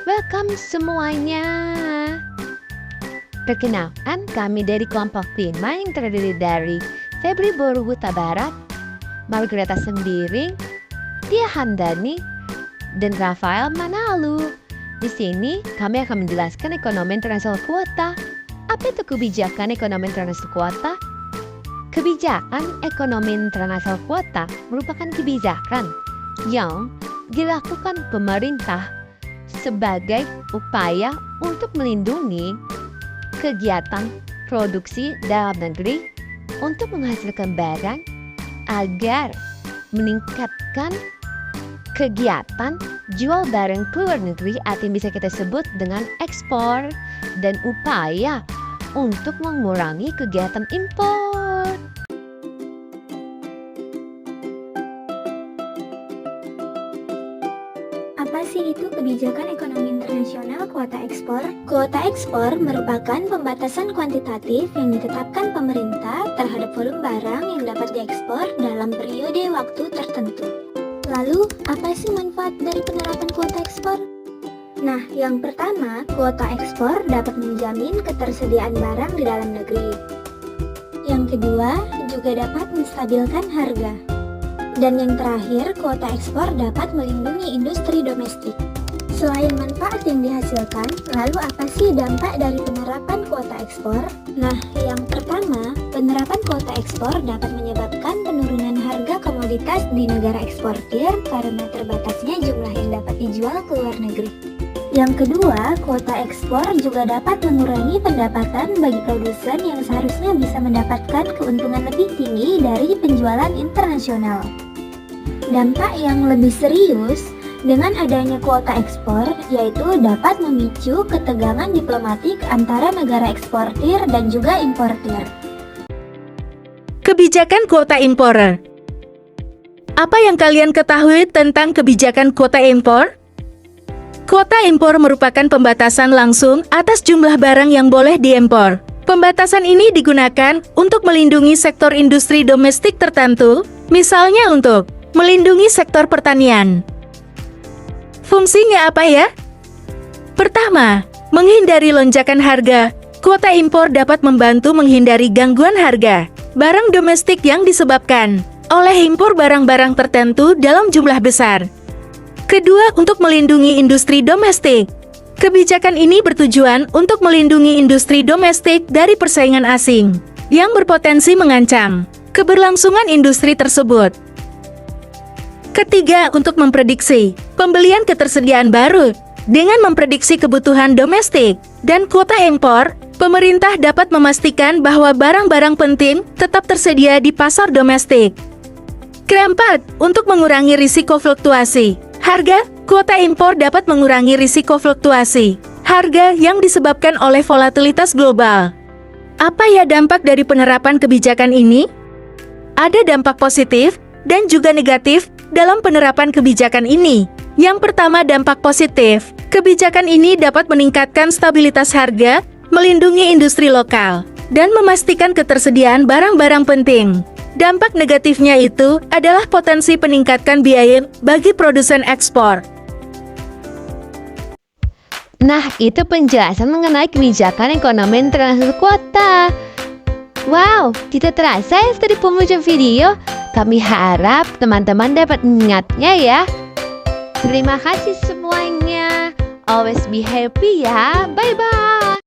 Welcome semuanya. Perkenalkan, kami dari kelompok 5 yang terdiri dari Febri Boru Huta Barat, Margareta Sembiring, Tia Handani, dan Rafael Manalu. Di sini kami akan menjelaskan ekonomi internasional kuota. Apa itu kebijakan ekonomi internasional kuota? Kebijakan ekonomi internasional kuota merupakan kebijakan yang dilakukan pemerintah sebagai upaya untuk melindungi kegiatan produksi dalam negeri untuk menghasilkan barang agar meningkatkan kegiatan jual barang ke luar negeri atau yang bisa kita sebut dengan ekspor, dan upaya untuk mengurangi kegiatan impor. Apa sih itu kebijakan ekonomi internasional kuota ekspor? Kuota ekspor merupakan pembatasan kuantitatif yang ditetapkan pemerintah terhadap volume barang yang dapat diekspor dalam periode waktu tertentu. Lalu, apa sih manfaat dari penerapan kuota ekspor? Nah, yang pertama, kuota ekspor dapat menjamin ketersediaan barang di dalam negeri. Yang kedua, juga dapat menstabilkan harga. Dan yang terakhir, kuota ekspor dapat melindungi industri domestik. Selain manfaat yang dihasilkan, lalu apa sih dampak dari penerapan kuota ekspor? Nah, yang pertama, penerapan kuota ekspor dapat menyebabkan penurunan harga komoditas di negara eksportir karena terbatasnya jumlah yang dapat dijual ke luar negeri. Yang kedua, kuota ekspor juga dapat mengurangi pendapatan bagi produsen yang seharusnya bisa mendapatkan keuntungan lebih tinggi dari penjualan internasional. Dampak yang lebih serius dengan adanya kuota ekspor yaitu dapat memicu ketegangan diplomatik antara negara eksportir dan juga importir. Kebijakan kuota impor. Apa yang kalian ketahui tentang kebijakan kuota impor? Kuota impor merupakan pembatasan langsung atas jumlah barang yang boleh diimpor. Pembatasan ini digunakan untuk melindungi sektor industri domestik tertentu, misalnya untuk melindungi sektor pertanian. Fungsinya apa ya? Pertama, menghindari lonjakan harga. Kuota impor dapat membantu menghindari gangguan harga barang domestik yang disebabkan oleh impor barang-barang tertentu dalam jumlah besar. Kedua, untuk melindungi industri domestik. Kebijakan ini bertujuan untuk melindungi industri domestik dari persaingan asing yang berpotensi mengancam keberlangsungan industri tersebut. Ketiga, untuk memprediksi pembelian ketersediaan baru. Dengan memprediksi kebutuhan domestik dan kuota impor, pemerintah dapat memastikan bahwa barang-barang penting tetap tersedia di pasar domestik. Keempat, untuk mengurangi risiko fluktuasi harga. Kuota impor dapat mengurangi risiko fluktuasi harga yang disebabkan oleh volatilitas global. Apa ya dampak dari penerapan kebijakan ini? Ada dampak positif dan juga negatif dalam penerapan kebijakan ini. Yang pertama, dampak positif. Kebijakan ini dapat meningkatkan stabilitas harga, melindungi industri lokal, dan memastikan ketersediaan barang-barang penting. Dampak negatifnya itu adalah potensi peningkatkan biaya bagi produsen ekspor. Nah, itu penjelasan mengenai kebijakan ekonomi internasional kuota. Wow, tidak terasa ya setelah penghujung video. Kami harap teman-teman dapat mengingatnya ya. Terima kasih semuanya. Always be happy ya. Bye-bye.